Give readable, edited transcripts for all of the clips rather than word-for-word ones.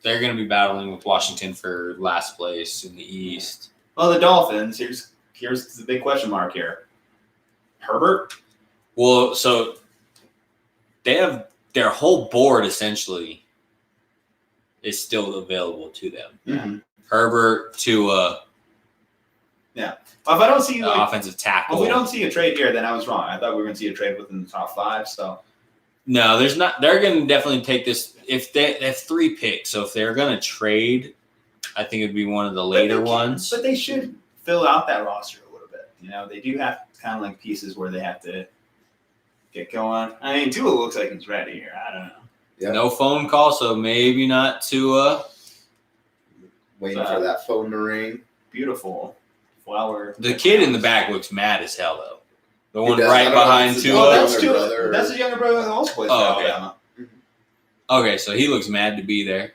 they're going to be battling with Washington for last place in the East. Well, the Dolphins, here's the big question mark here. Herbert? Well, so they have their whole board essentially is still available to them. Mm-hmm. Herbert, Tua. Yeah. Well, if I don't see offensive tackle. Well, if we don't see a trade here, then I was wrong. I thought we were going to see a trade within the top 5. So no, there's not. They're going to definitely take this. If they have 3 picks, so if they're going to trade, I think it'd be one of the later ones. But they should fill out that roster a little bit. They do have kind of like pieces where they have to get going. I mean, Tua looks like he's ready here. I don't know. Yep. No phone call, so maybe not Tua. Waiting for that phone to ring. Beautiful flower. The kid in the back looks mad as hell, though. The one right behind Tua. Oh, that's Tua. That's his younger brother that also plays for Alabama. Okay, so he looks mad to be there.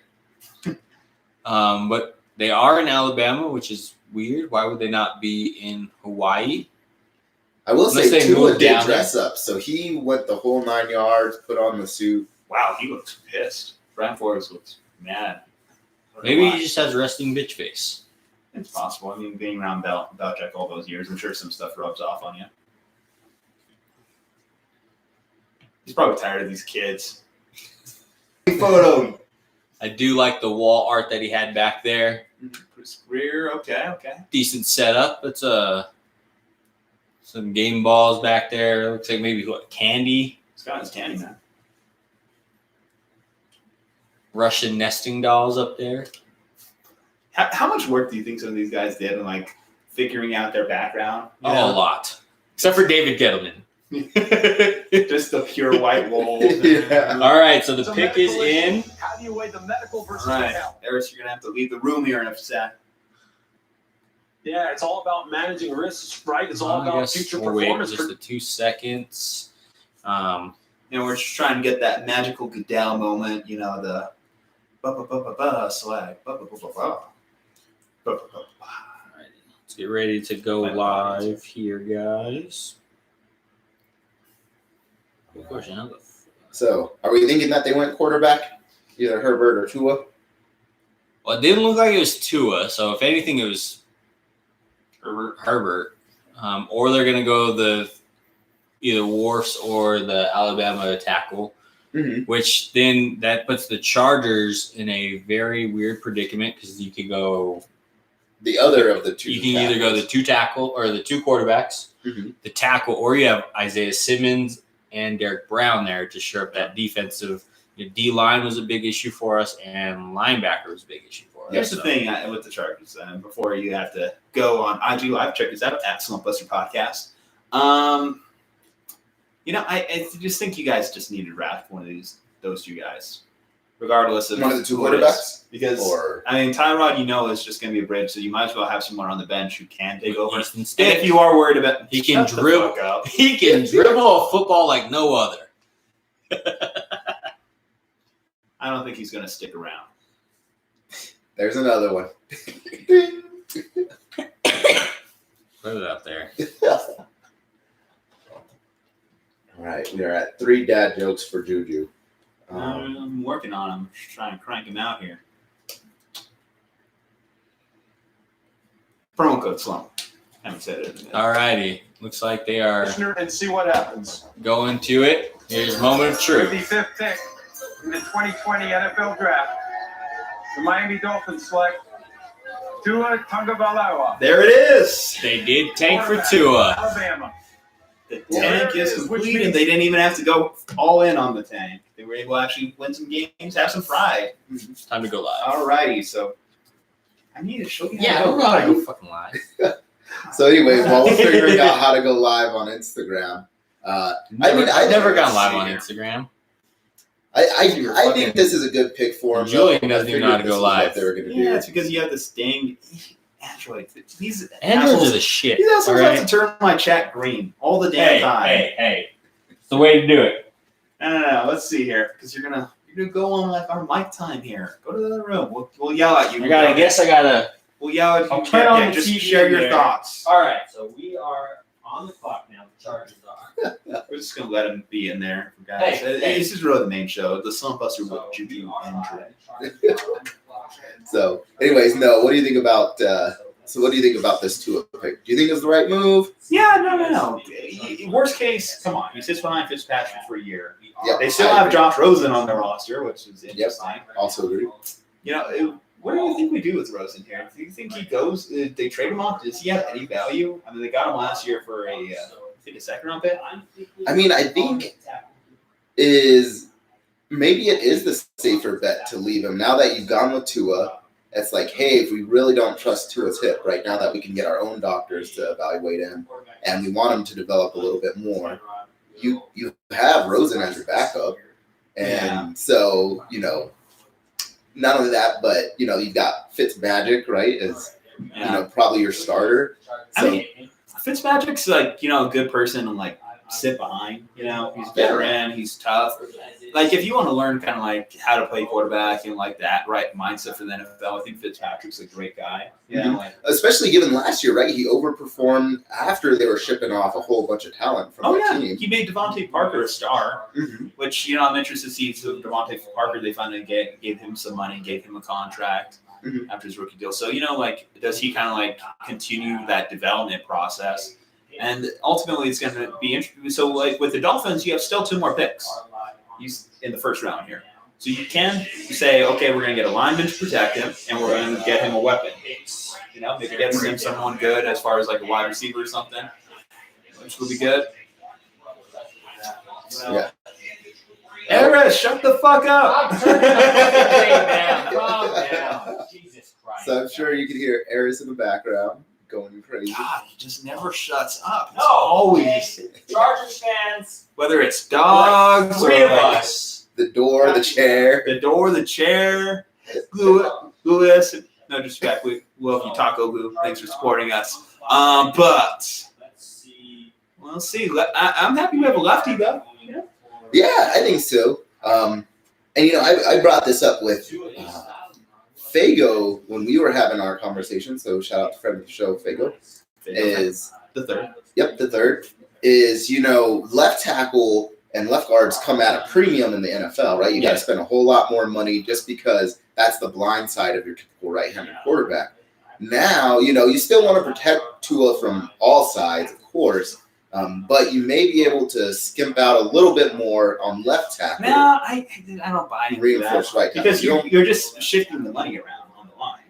But they are in Alabama, which is weird. Why would they not be in Hawaii? I will say Tua did dress up, so he went the whole 9 yards, put on the suit. Wow, he looks pissed. Brian Flores looks mad. Maybe he just has resting bitch face. It's possible. I mean, being around Belichick all those years, I'm sure some stuff rubs off on you. He's probably tired of these kids. Photo. I do like the wall art that he had back there. Rear, okay. Decent setup. It's some game balls back there. Looks like maybe candy. He's got his candy, man. Russian nesting dolls up there. How much work do you think some of these guys did in like figuring out their background? A lot, except for David Gettleman. Just the pure white wool. Yeah. All right, so the pick is in. How do you weigh the medical versus the health? Aris, you're gonna have to leave the room here in a sec. Yeah, it's all about managing risks, right? It's all about future performance. Wait just the 2 seconds. We're just trying to get that magical Goodell moment. The swag. Let's get ready to go live here, guys. So, are we thinking that they went quarterback, either Herbert or Tua? Well, it didn't look like it was Tua, so if anything, it was Herbert. Or they're going to go either Wharfs or the Alabama tackle, which then that puts the Chargers in a very weird predicament because you could go the other of the 2. You can either go the 2 tackle or the 2 quarterbacks, the tackle, or you have Isaiah Simmons and Derek Brown there to shore up that defensive. D-line was a big issue for us, and linebacker was a big issue for us. Here's the thing with the Chargers, before you have to go on IG Live, check us out at Slumpbuster Podcasts. I just think you guys just need to draft one of those 2 guys, regardless of one of the 2 quarterbacks. Because Tyrod, is just going to be a bridge, so you might as well have someone on the bench who can take over. And if you are worried about, he can dribble a football like no other. I don't think he's going to stick around. There's another one. Put it up there. All right, we are at 3 dad jokes for Ju-Ju. I'm working on him, trying to crank him out here. Promo code Slump. Haven't said it. All righty. Looks like they are and see what happens. Going to it. Here's moment of truth. 55th pick in the 2020 NFL Draft. The Miami Dolphins select Tua Tagovailoa. There it is. They did tank for Tua. Alabama. The tank is complete, and they didn't even have to go all in on the tank. They were able to actually win some games, have some pride. It's time to go live. All righty, so I need to show you. Yeah, don't go fucking live. So anyways, while we're figuring out how to go live on Instagram, I never gone live on Instagram. I think this is a good pick for him. Julian doesn't even know how to go live. Yeah, it's because you have this dang Android. Androids are the shit. These assholes have to turn my chat green all the damn time. Hey. It's the way to do it. No. Let's see here, because you're gonna go on like our mic time here. Go to the other room. We'll yell at you. I gotta. We'll yell at you. I'll turn on the just TV share your thoughts. All right, so we are on the clock now. The Chargers are. We're just gonna let him be in there, guys. This is really the main show. The Slumpbuster with Ju-Ju and Dre. So, anyways, no. What do you think about? What do you think about this Tua pick? Do you think it's the right move? Yeah, no. Worst case, come on. He sits behind Fitzpatrick for a year. Yep, they still have Josh Rosen on their roster, which is interesting. Yep, also agree. What do you think we do with Rosen here? Do you think he goes? They trade him off? Does he have any value? I mean, they got him last year for a second round pick. I mean, I think maybe it is the safer bet to leave him now that you've gone with Tua. It's like, hey, if we really don't trust Tua's hip right now that we can get our own doctors to evaluate him and we want him to develop a little bit more, you have Rosen as your backup. And so, not only that, but, you've got Fitzmagic, right, as, probably your starter. So, I mean, Fitzpatrick's like, a good person and like sit behind, he's a veteran, he's tough. Like, if you want to learn kind of like how to play quarterback and like that right mindset for the NFL, I think Fitzpatrick's a great guy. Especially given last year, right? He overperformed after they were shipping off a whole bunch of talent from the team. He made Devontae Parker a star, which, I'm interested to see. So Devontae Parker, they finally gave him some money, gave him a contract after his rookie deal. So, does he kind of like continue that development process? And ultimately, it's going to be interesting. So, like with the Dolphins, you have still 2 more picks. He's in the first round here. So you can say, okay, we're going to get a lineman to protect him, and we're going to get him a weapon. Maybe get him someone good as far as like a wide receiver or something, which would be good. Yeah. Aris, shut the fuck up. Calm down. Jesus Christ. So I'm sure you can hear Aris in the background going crazy. God, he just never shuts up. No. Always. Chargers fans. Whether it's dogs or 3 of like us. The door, the chair. the chair, Lewis. No disrespect. We love you, Taco Glue. Thanks for supporting us. But we'll see. I'm happy we have a lefty, though. Yeah, I think so. And I brought this up with Fago when we were having our conversation. So shout out to friend of the show, Fago. Is the third. Yep, the third is left tackle and left guards come at a premium in the NFL, right? You got to spend a whole lot more money just because that's the blind side of your typical right-handed quarterback. Now, you still want to protect Tua from all sides, of course, but you may be able to skimp out a little bit more on left tackle. No, I don't buy into reinforce that. Right tackle. Because you're just shifting the money around on the line.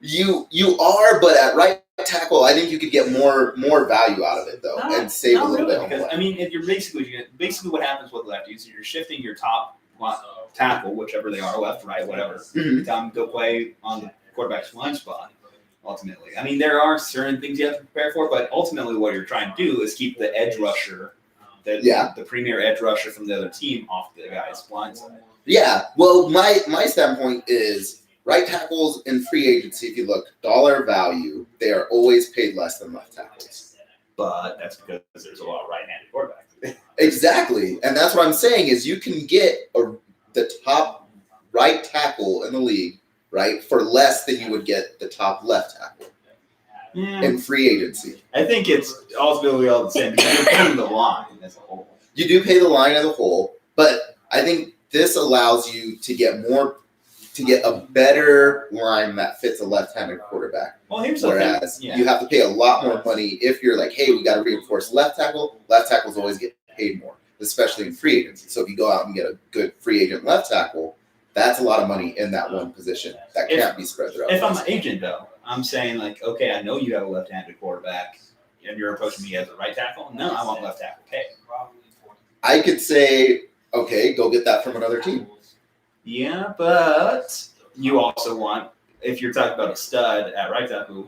You are, but at right tackle, I think you could get more value out of it though, and save a little bit on the left. I mean, if you're basically what happens with lefties is you're shifting your top tackle, whichever they are, left, right, whatever. Go play on the quarterback's blind spot. Ultimately, I mean, there are certain things you have to prepare for, but ultimately, what you're trying to do is keep the edge rusher, the premier edge rusher from the other team, off the guy's blind side. Yeah. Well, my standpoint is right tackles in free agency. If you look dollar value, they are always paid less than left tackles. But that's because there's a lot of right-handed quarterbacks. Exactly, and that's what I'm saying is you can get the top right tackle in the league, right, for less than you would get the top left tackle in free agency. I think it's ultimately all the same because you're paying the line as a whole. You do pay the line as a whole, but I think this allows you to get a better line that fits a left-handed quarterback. Well, here's whereas you have to pay a lot more money if you're like, hey, we got to reinforce left tackle. Left tackles always get paid more, especially in free agency. So if you go out and get a good free agent left tackle, that's a lot of money in that one position that can't be spread throughout. If I'm an agent, though, I'm saying like, okay, I know you have a left-handed quarterback, and you're approaching me as a right tackle. No, I want left tackle pay. I could say, okay, go get that from another team. Yeah, but you also want, if you're talking about a stud at right tackle,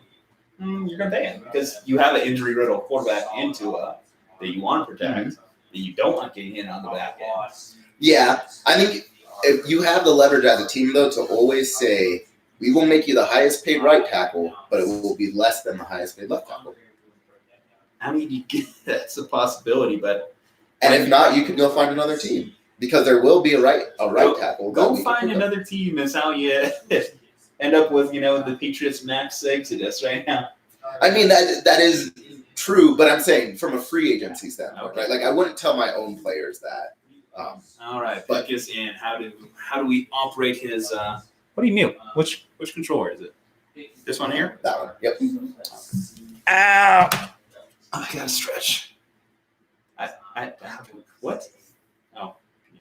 you're going to pay him because you have an injury-riddled quarterback into that you want to protect, that you don't want getting in on the back end. Yeah, I think if you have the leverage as a team, though, to always say, we will make you the highest paid right tackle, but it will be less than the highest paid left tackle. I mean, that's a possibility, but... And if not, you could go find another team. Because there will be a right tackle. Go find another team is how you end up with, the Patriots max exodus right now. I mean, that is true, but I'm saying from a free agency standpoint, right? Like, I wouldn't tell my own players that. All right, pick us in. How do we operate his What do you mean? Which controller is it? This one here? That one. Yep. Ow! I gotta stretch. What?